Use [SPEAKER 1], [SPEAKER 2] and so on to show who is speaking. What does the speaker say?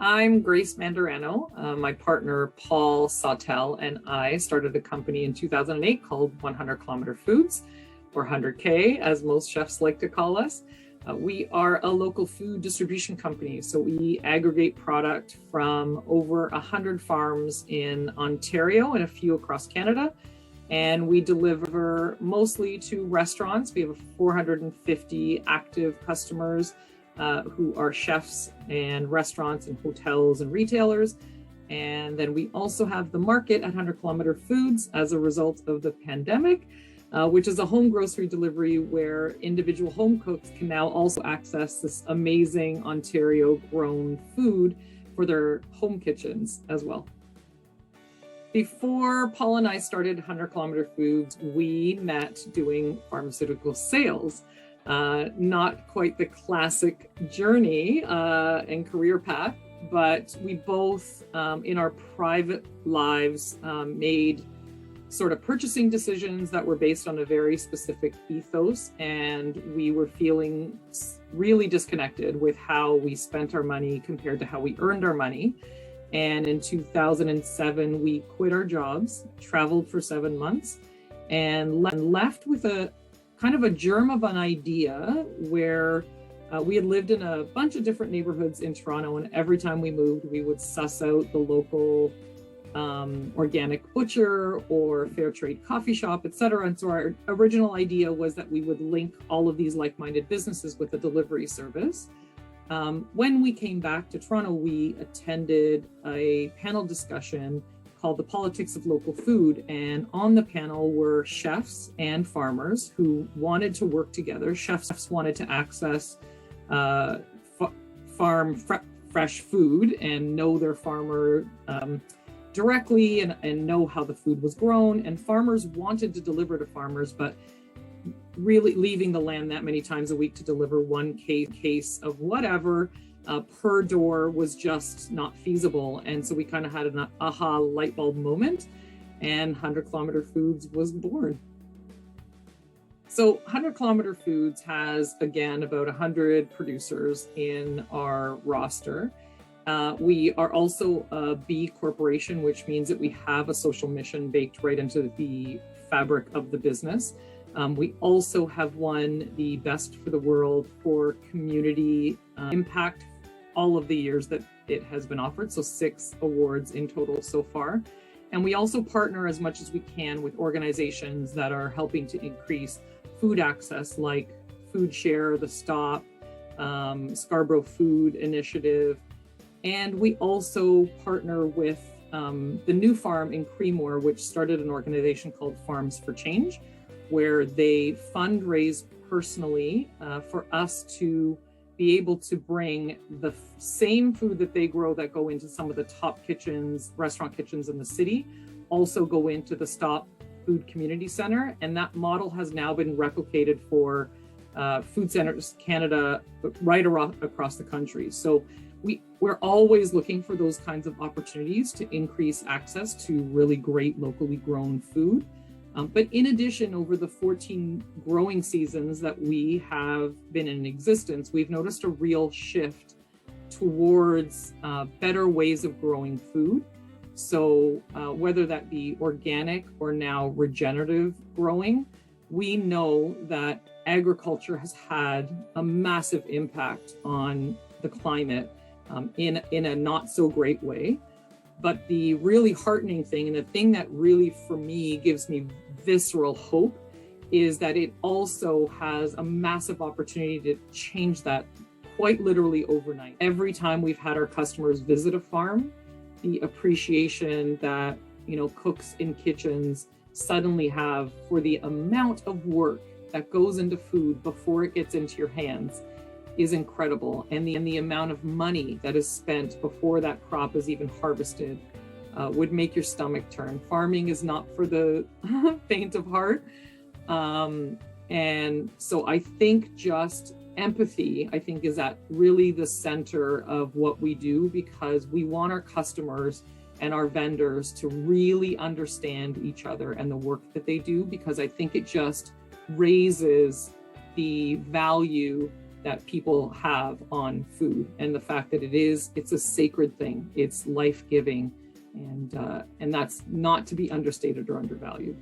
[SPEAKER 1] I'm Grace Mandarano. My partner, Paul Sawtell, and I started a company in 2008 called 100 Kilometer Foods, or 100K, as most chefs like to call us. We are a local food distribution company, so we aggregate product from over 100 farms in Ontario and a few across Canada. And we deliver mostly to restaurants. We have 450 active customers who are chefs and restaurants and hotels and retailers. And then we also have the market at 100 Kilometer Foods as a result of the pandemic, which is a home grocery delivery where individual home cooks can now also access this amazing Ontario grown food for their home kitchens as well. Before Paul and I started 100 Kilometer Foods, we met doing pharmaceutical sales. Not quite the classic journey and career path, but we both in our private lives made sort of purchasing decisions that were based on a very specific ethos, and we were feeling really disconnected with how we spent our money compared to how we earned our money. And in 2007, we quit our jobs, traveled for 7 months, and left with a kind of a germ of an idea where we had lived in a bunch of different neighborhoods in Toronto, and every time we moved, we would suss out the local organic butcher or fair trade coffee shop, etc. And so our original idea was that we would link all of these like-minded businesses with a delivery service. When we came back to Toronto, we attended a panel discussion called The Politics of Local Food. And on the panel were chefs and farmers who wanted to work together. Chefs wanted to access fresh food and know their farmer directly and know how the food was grown. And farmers wanted to deliver to farmers, but really leaving the land that many times a week to deliver one case of whatever per door was just not feasible. And so we kind of had an aha light bulb moment, and 100 Kilometer Foods was born. So 100 Kilometer Foods has, again, about 100 producers in our roster. We are also a B corporation, which means that we have a social mission baked right into the fabric of the business. We also have won the Best for the World for community impact all of the years that it has been offered, so 6 awards in total so far. And we also partner as much as we can with organizations that are helping to increase food access, like Food Share, The Stop, Scarborough Food Initiative. And we also partner with the New Farm in Creemore, which started an organization called Farms for Change, where they fundraise personally for us to be able to bring the same food that they grow that go into some of the top kitchens, restaurant kitchens in the city, also go into the Stop Food Community Center. And that model has now been replicated for Food Centers Canada right across the country. So we're always looking for those kinds of opportunities to increase access to really great locally grown food. But in addition, over the 14 growing seasons that we have been in existence, we've noticed a real shift towards better ways of growing food. So whether that be organic or now regenerative growing, we know that agriculture has had a massive impact on the climate in a not so great way. But the really heartening thing, and the thing that really, for me, gives me visceral hope, is that it also has a massive opportunity to change that quite literally overnight. Every time we've had our customers visit a farm, the appreciation that, cooks in kitchens suddenly have for the amount of work that goes into food before it gets into your hands is incredible. And the amount of money that is spent before that crop is even harvested would make your stomach turn. Farming is not for the faint of heart. And so I think just empathy, is at really the center of what we do, because we want our customers and our vendors to really understand each other and the work that they do, because I think it just raises the value that people have on food, and the fact that it's a sacred thing, it's life-giving, and that's not to be understated or undervalued.